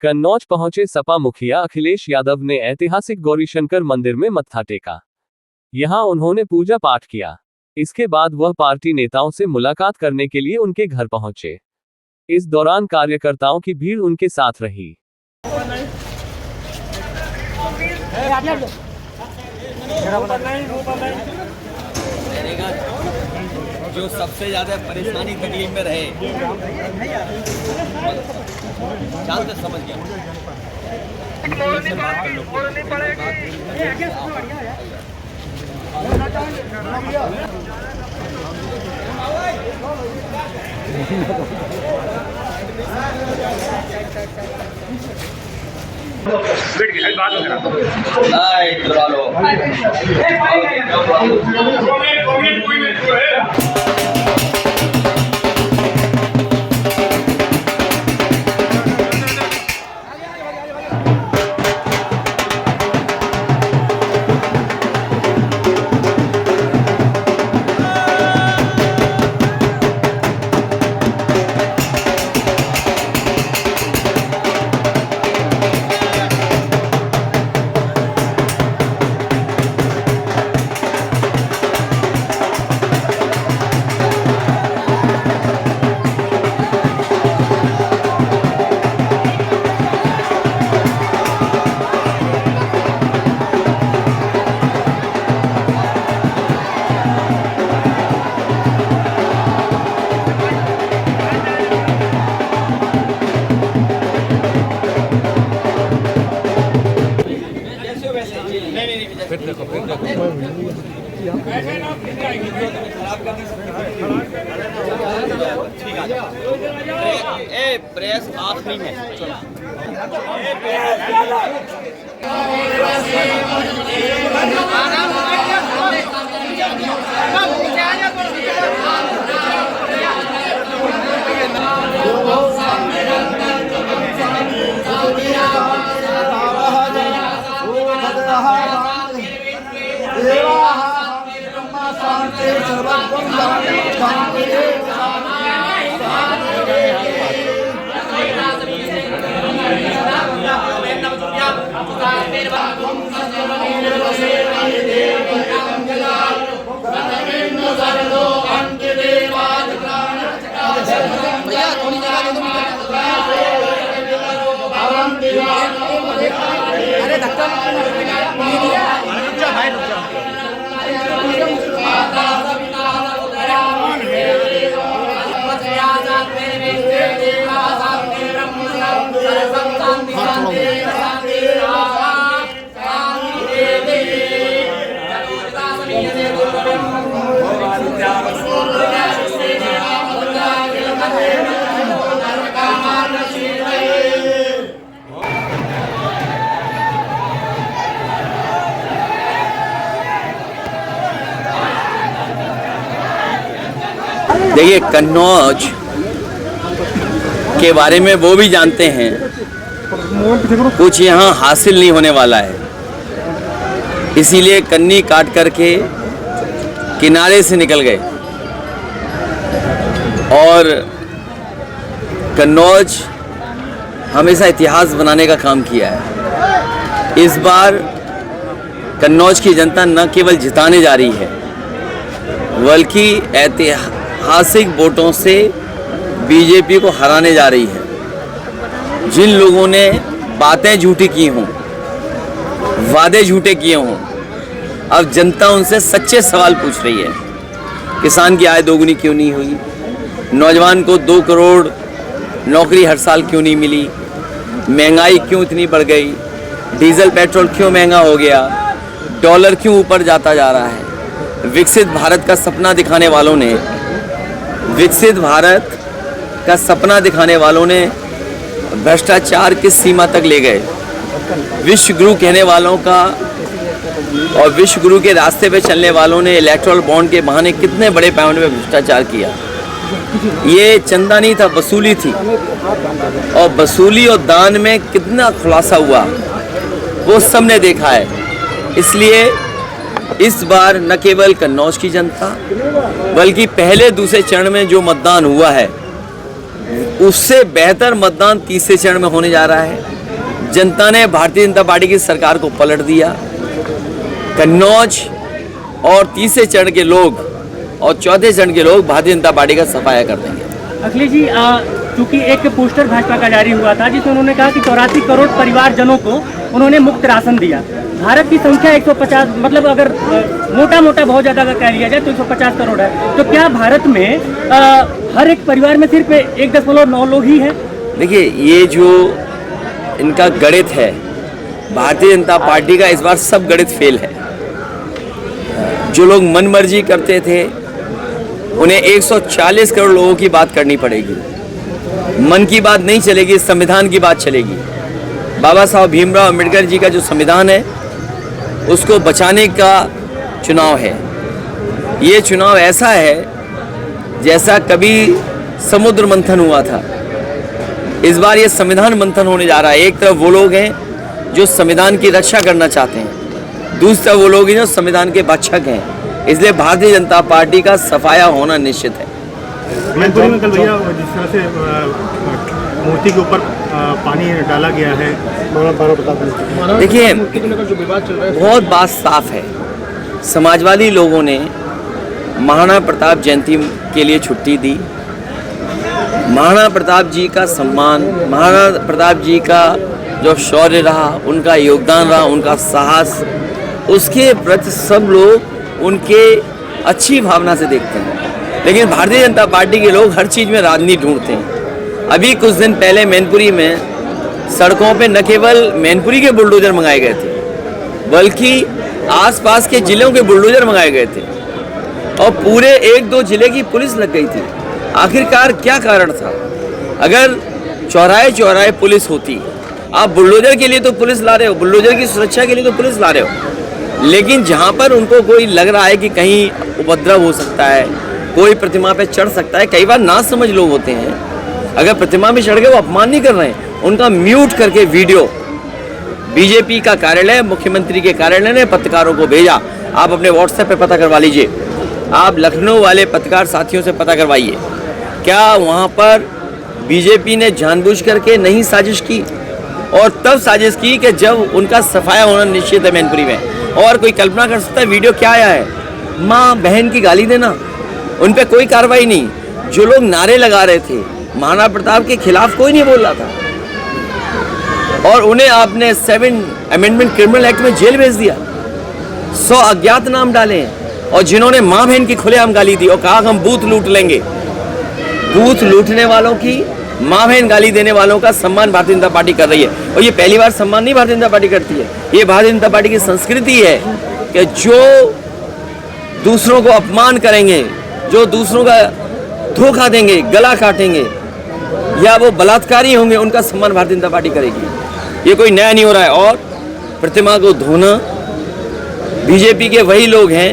कन्नौज पहुंचे सपा मुखिया अखिलेश यादव ने ऐतिहासिक गौरीशंकर मंदिर में मत्था टेका। यहां उन्होंने पूजा पाठ किया। इसके बाद वह पार्टी नेताओं से मुलाकात करने के लिए उनके घर पहुंचे। इस दौरान कार्यकर्ताओं की भीड़ उनके साथ रही। जो सबसे ज्यादा परेशानी तकलीफ में रहे, चाल से समझ गया। प्रेस आखिरी में अरे धक्का देखिए, कन्नौज के बारे में वो भी जानते हैं, कुछ यहाँ हासिल नहीं होने वाला है, इसीलिए कन्नी काट करके किनारे से निकल गए और कन्नौज हमेशा इतिहास बनाने का काम किया है। इस बार कन्नौज की जनता न केवल जिताने जा रही है, बल्कि ऐतिहासिक वोटों से बीजेपी को हराने जा रही है। जिन लोगों ने बातें झूठी की हों, वादे झूठे किए हों, अब जनता उनसे सच्चे सवाल पूछ रही है। किसान की आय दोगुनी क्यों नहीं हुई? नौजवान को 2 करोड़ नौकरी हर साल क्यों नहीं मिली? महंगाई क्यों इतनी बढ़ गई? डीजल पेट्रोल क्यों महंगा हो गया? डॉलर क्यों ऊपर जाता जा रहा है? विकसित भारत का सपना दिखाने वालों ने भ्रष्टाचार किस सीमा तक ले गए? विश्व गुरु कहने वालों का और विश्व गुरु के रास्ते पे चलने वालों ने इलेक्टोरल बॉन्ड के बहाने कितने बड़े पैमाने पर भ्रष्टाचार किया। ये चंदा नहीं था, वसूली थी, और वसूली और दान में कितना खुलासा हुआ वो सबने देखा है। इसलिए इस बार न केवल कन्नौज की जनता बल्कि पहले दूसरे चरण में जो मतदान हुआ है उससे बेहतर मतदान तीसरे चरण में होने जा रहा है। जनता ने भारतीय जनता पार्टी की सरकार को पलट दिया। कन्नौज और तीसरे चरण के लोग और चौथे चरण के लोग भारतीय जनता पार्टी का सफाया कर देंगे। अखिलेश जी, चूंकि एक पोस्टर भाजपा का जारी हुआ था जिसमें उन्होंने कहा कि 84 करोड़ परिवारजनों को उन्होंने मुफ्त राशन दिया। भारत की संख्या 150, मतलब अगर मोटा मोटा बहुत ज़्यादा अगर कह लिया जाए तो 150 करोड़ है। तो क्या भारत में हर एक परिवार में सिर्फ 1.9 लोग ही हैं? देखिए, ये जो इनका गणित है भारतीय जनता पार्टी का, इस बार सब गणित फेल है। जो लोग मनमर्जी करते थे उन्हें 140 करोड़ लोगों की बात करनी पड़ेगी। मन की बात नहीं चलेगी, संविधान की बात चलेगी। बाबा साहब भीमराव अम्बेडकर जी का जो संविधान है उसको बचाने का चुनाव है। ये चुनाव ऐसा है जैसा कभी समुद्र मंथन हुआ था। इस बार ये संविधान मंथन होने जा रहा है। एक तरफ वो लोग हैं जो संविधान की रक्षा करना चाहते हैं, दूसरी तरफ वो लोग हैं जो संविधान के भक्षक हैं। इसलिए भारतीय जनता पार्टी का सफाया होना निश्चित है। मैनपुरी में कल भैया जिस तरह से मूर्ति के ऊपर पानी डाला गया है, देखिए बहुत बात साफ है। समाजवादी लोगों ने महाराणा प्रताप जयंती के लिए छुट्टी दी। महाराणा प्रताप जी का सम्मान, महाराणा प्रताप जी का जो शौर्य रहा, उनका योगदान रहा, उनका साहस, उसके प्रति सब लोग उनके अच्छी भावना से देखते हैं। लेकिन भारतीय जनता पार्टी के लोग हर चीज़ में राजनीति ढूंढते हैं। अभी कुछ दिन पहले मैनपुरी में सड़कों पे न केवल मैनपुरी के बुलडोजर मंगाए गए थे बल्कि आसपास के जिलों के बुलडोजर मंगाए गए थे और पूरे 1-2 जिले की पुलिस लग गई थी। आखिरकार क्या कारण था? अगर चौराहे चौराहे पुलिस होती, आप बुलडोजर के लिए तो पुलिस ला रहे हो, बुलडोजर की सुरक्षा के लिए तो पुलिस ला रहे हो, लेकिन जहाँ पर उनको कोई लग रहा है कि कहीं उपद्रव हो सकता है, कोई प्रतिमा पे चढ़ सकता है, कई बार ना समझ लोग होते हैं, अगर प्रतिमा पे चढ़ के वो अपमान नहीं कर रहे हैं, उनका म्यूट करके वीडियो बीजेपी का कार्यालय, मुख्यमंत्री के कार्यालय ने पत्रकारों को भेजा। आप अपने व्हाट्सएप पे पता करवा लीजिए, आप लखनऊ वाले पत्रकार साथियों से पता करवाइए, क्या वहाँ पर बीजेपी ने जानबूझ करके नहीं साजिश की? और तब साजिश की कि जब उनका सफाया होना निश्चित है मैनपुरी में। और कोई कल्पना कर सकता है वीडियो क्या आया है? माँ बहन की गाली देना, उन पर कोई कार्रवाई नहीं। जो लोग नारे लगा रहे थे महाराणा प्रताप के खिलाफ, कोई नहीं बोल रहा था और उन्हें आपने 7 अमेंडमेंट क्रिमिनल एक्ट में जेल भेज दिया। 100 अज्ञात नाम डाले हैं और जिन्होंने माँ बहन की खुलेआम गाली दी और कहा हम बूथ लूट लेंगे। बूथ लूटने वालों की, माँ बहन गाली देने वालों का सम्मान भारतीय जनता पार्टी कर रही है। और ये पहली बार सम्मान नहीं भारतीय जनता पार्टी करती है, ये भारतीय जनता पार्टी की संस्कृति है कि जो दूसरों को अपमान करेंगे, जो दूसरों का धोखा देंगे, गला काटेंगे या वो बलात्कारी होंगे, उनका सम्मान भारतीय जनता पार्टी करेगी। ये कोई नया नहीं हो रहा है। और प्रतिमा को धोना बीजेपी के वही लोग हैं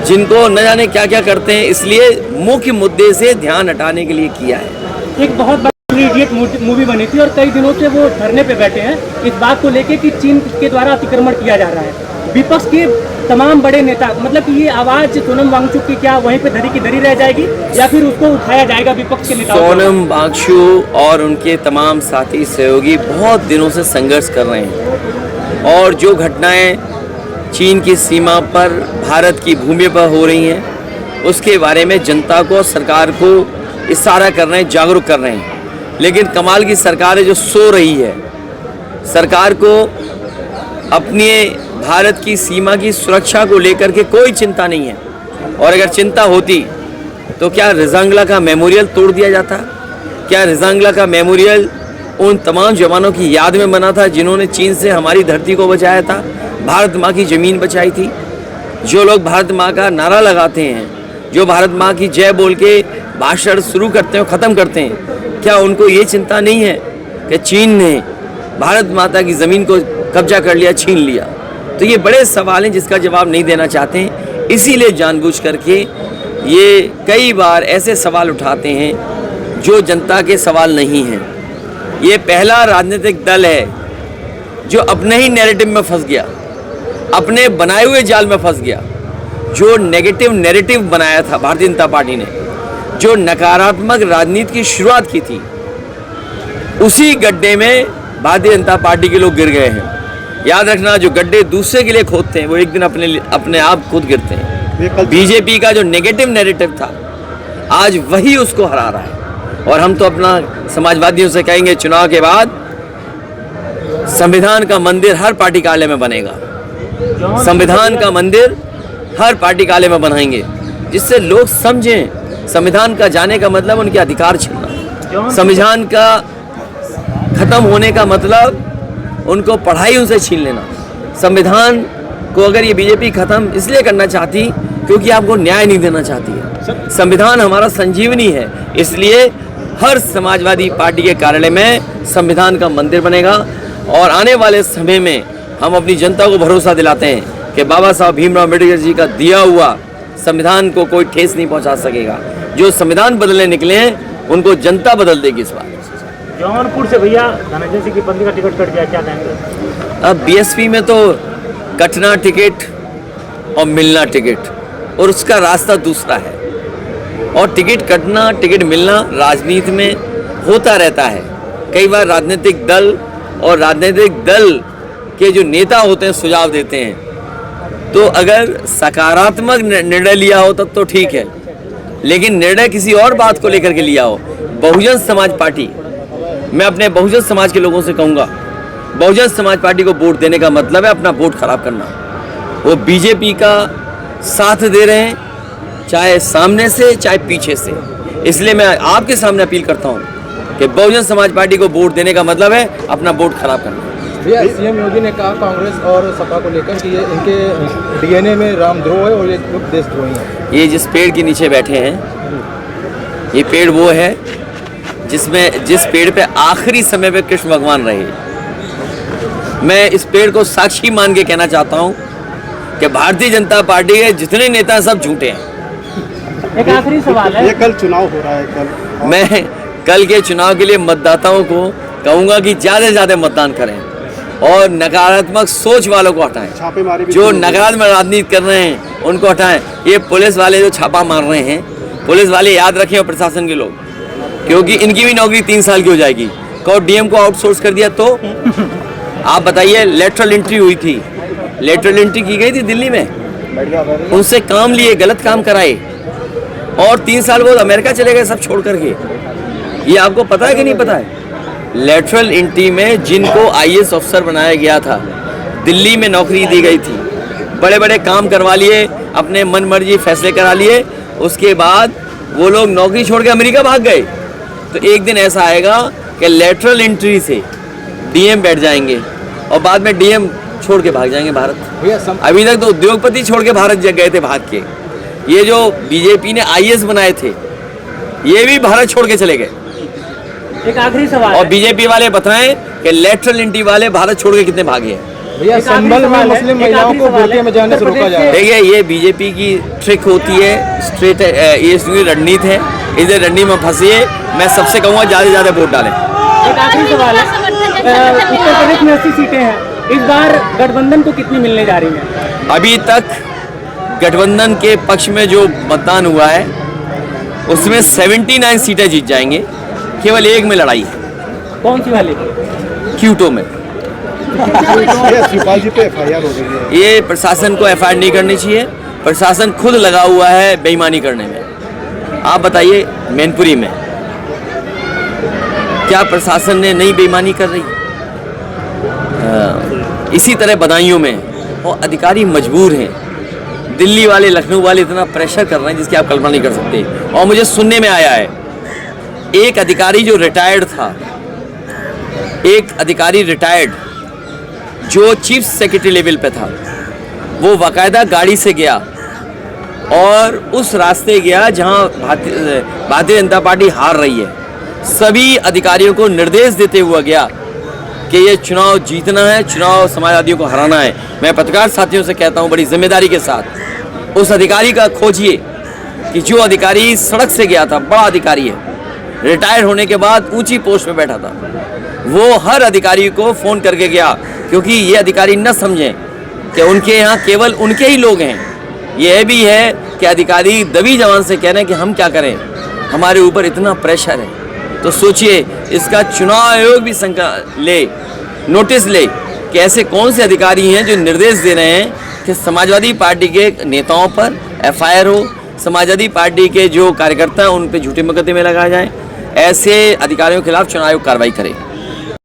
जिनको न जाने क्या क्या करते हैं, इसलिए मुख्य मुद्दे से ध्यान हटाने के लिए किया है। एक बहुत बड़ी इडियट मूवी बनी थी और कई दिनों से वो धरने पे बैठे हैं इस बात को लेके कि चीन के द्वारा अतिक्रमण किया जा रहा है। विपक्ष के तमाम बड़े नेता, मतलब कि ये आवाज सोनम वांगचुक की क्या वहीं पे धरी की धरी रह जाएगी या फिर उसको उठाया जाएगा विपक्ष के नेताओं? सोनम वांगचुक और उनके तमाम साथी सहयोगी बहुत दिनों से संघर्ष कर रहे हैं और जो घटनाएं चीन की सीमा पर भारत की भूमि पर हो रही हैं उसके बारे में जनता को, सरकार को इशारा कर रहे हैं, जागरूक कर रहे हैं। लेकिन कमाल की सरकार है जो सो रही है। सरकार को अपने भारत की सीमा की सुरक्षा को लेकर के कोई चिंता नहीं है। और अगर चिंता होती तो क्या रिजांगला का मेमोरियल तोड़ दिया जाता? क्या रिजांगला का मेमोरियल उन तमाम जवानों की याद में बना था जिन्होंने चीन से हमारी धरती को बचाया था, भारत माँ की ज़मीन बचाई थी? जो लोग भारत माँ का नारा लगाते हैं, जो भारत माँ की जय बोल के भाषण शुरू करते हैं, ख़त्म करते हैं, क्या उनको ये चिंता नहीं है कि चीन ने भारत माता की ज़मीन को कब्जा कर लिया, छीन लिया? तो ये बड़े सवाल हैं जिसका जवाब नहीं देना चाहते हैं, इसीलिए जानबूझ करके ये कई बार ऐसे सवाल उठाते हैं जो जनता के सवाल नहीं हैं। ये पहला राजनीतिक दल है जो अपने ही नैरेटिव में फंस गया, अपने बनाए हुए जाल में फंस गया। जो नेगेटिव नैरेटिव बनाया था भारतीय जनता पार्टी ने, जो नकारात्मक राजनीति की शुरुआत की थी, उसी गड्ढे में भारतीय जनता पार्टी के लोग गिर गए हैं। याद रखना, जो गड्ढे दूसरे के लिए खोदते हैं वो एक दिन अपने आप खुद गिरते हैं। बीजेपी का जो नेगेटिव नैरेटिव था, आज वही उसको हरा रहा है। और हम तो अपना समाजवादियों से कहेंगे, चुनाव के बाद संविधान का मंदिर हर पार्टी कार्यालय में बनेगा। संविधान का मंदिर हर पार्टी कार्यालय में बनाएंगे, जिससे लोग समझें संविधान का जाने का मतलब उनके अधिकार छीनना, संविधान का खत्म होने का मतलब उनको पढ़ाई उनसे छीन लेना। संविधान को अगर ये बीजेपी खत्म इसलिए करना चाहती क्योंकि आपको न्याय नहीं देना चाहती है। संविधान हमारा संजीवनी है, इसलिए हर समाजवादी पार्टी के कार्यालय में संविधान का मंदिर बनेगा। और आने वाले समय में हम अपनी जनता को भरोसा दिलाते हैं कि बाबा साहब भीमराव अम्बेडकर जी का दिया हुआ संविधान को कोई ठेस नहीं पहुंचा सकेगा। जो संविधान बदलने निकले हैं उनको जनता बदल देगी इस बार। जौनपुर से भैया धनंजय सिंह की पत्नी का टिकट कट गया, क्या कहेंगे? अब बीएसपी में तो कटना टिकट और मिलना टिकट, और उसका रास्ता दूसरा है। और टिकट कटना टिकट मिलना राजनीति में होता रहता है। कई बार राजनीतिक दल और राजनीतिक दल के जो नेता होते हैं सुझाव देते हैं, तो अगर सकारात्मक निर्णय लिया हो तब तो ठीक है, लेकिन निर्णय किसी और बात को लेकर के लिया हो। बहुजन समाज पार्टी, मैं अपने बहुजन समाज के लोगों से कहूँगा, बहुजन समाज पार्टी को वोट देने का मतलब है अपना वोट खराब करना। वो बीजेपी का साथ दे रहे हैं, चाहे सामने से चाहे पीछे से। इसलिए मैं आपके सामने अपील करता हूँ कि बहुजन समाज पार्टी को वोट देने का मतलब है अपना वोट खराब करना। भैया सीएम योगी ने कहा कांग्रेस और सपा को लेकर कि ये इनके डीएनए में रामद्रोह है और ये लोग देशद्रोही हैं। ये जिस पेड़ के नीचे बैठे हैं, ये पेड़ वो है जिस पेड़ पे आखिरी समय पे कृष्ण भगवान रहे। मैं इस पेड़ को साक्षी मान के कहना चाहता हूँ कि भारतीय जनता पार्टी के जितने नेता हैं सब झूठे हैं। एक आखिरी सवाल है, ये कल चुनाव हो रहा है, कल मैं कल के चुनाव के लिए मतदाताओं को कहूँगा कि ज़्यादा से ज़्यादा मतदान करें और नकारात्मक सोच वालों को हटाएं। छापेमारी भी जो नकारात्मक राजनीति कर रहे हैं उनको हटाएं। ये पुलिस वाले जो छापा मार रहे हैं, पुलिस वाले याद रखें और प्रशासन के लोग, क्योंकि इनकी भी नौकरी 3 साल की हो जाएगी। और डीएम को आउटसोर्स कर दिया तो आप बताइए, लेटरल एंट्री हुई थी, लेटरल एंट्री की गई थी दिल्ली में, उनसे काम लिए, गलत काम कराए और 3 साल बाद अमेरिका चले गए सब छोड़ करके। ये आपको पता है कि नहीं पता है? लेटरल एंट्री में जिनको आईएएस अफसर बनाया गया था, दिल्ली में नौकरी दी गई थी, बड़े बड़े काम करवा लिए, अपने मन मर्जी फैसले करा लिए, उसके बाद वो लोग नौकरी छोड़ के अमेरिका भाग गए। तो एक दिन ऐसा आएगा कि लेटरल एंट्री से डीएम बैठ जाएंगे और बाद में डीएम छोड़ के भाग जाएंगे भारत। अभी तक तो उद्योगपति छोड़ के भारत गए थे भाग के। ये जो बीजेपी ने आईएएस बनाए थे, ये भी भारत छोड़ के चले गए। एक आखिरी सवाल और है, बीजेपी वाले बताएं कि लेटरल एंट्री वाले भारत छोड़ के कितने भागे हैं। भैया संभल में मुस्लिम महिलाओं को बुर्के में जाने से रोका जा रहा है। देखिए, ये बीजेपी की ट्रिक होती है, स्ट्रेट ये इसकी रणनीति है, इधर रणनीति में फंसिए। मैं सबसे कहूँगा ज़्यादा से ज़्यादा वोट डालें। एक आखिरी सवाल है, उत्तर प्रदेश में 80 सीटें हैं, इस बार गठबंधन को कितनी मिलने जा रही हैं? अभी तक गठबंधन के पक्ष में जो मतदान हुआ है उसमें 79 सीटें जीत जाएंगे, केवल एक में लड़ाई है। कौन सी वाली? क्यूटो में। शिवपाल जी पे एफआईआर हो गई है। ये प्रशासन को एफआईआर नहीं करनी चाहिए, प्रशासन खुद लगा हुआ है बेईमानी करने में। आप बताइए, मैनपुरी में क्या प्रशासन ने नई बेईमानी कर रही? इसी तरह बदायूं में और अधिकारी मजबूर हैं। दिल्ली वाले, लखनऊ वाले इतना प्रेशर कर रहे हैं जिसकी आप कल्पना नहीं कर सकते। और मुझे सुनने में आया है एक अधिकारी जो रिटायर्ड था, एक अधिकारी रिटायर्ड जो चीफ सेक्रेटरी लेवल पे था, वो बाकायदा गाड़ी से गया और उस रास्ते गया जहां भारतीय जनता पार्टी हार रही है। सभी अधिकारियों को निर्देश देते हुआ गया कि ये चुनाव जीतना है, चुनाव समाजवादियों को हराना है। मैं पत्रकार साथियों से कहता हूं बड़ी जिम्मेदारी के साथ, उस अधिकारी का खोजिए कि जो अधिकारी सड़क से गया था, बड़ा अधिकारी है, रिटायर होने के बाद ऊंची पोस्ट पे बैठा था, वो हर अधिकारी को फ़ोन करके गया, क्योंकि ये अधिकारी न समझें कि उनके यहाँ केवल उनके ही लोग हैं। यह भी है कि अधिकारी दबी जवान से कह रहे हैं कि हम क्या करें, हमारे ऊपर इतना प्रेशर है, तो सोचिए इसका चुनाव आयोग भी नोटिस ले कि ऐसे कौन से अधिकारी हैं जो निर्देश दे रहे हैं कि समाजवादी पार्टी के नेताओं पर FIR हो, समाजवादी पार्टी के जो कार्यकर्ता हैं उन पर झूठे मुकदमे लगाए जाएं। ऐसे अधिकारियों के खिलाफ चुनाव आयोग कार्रवाई करे।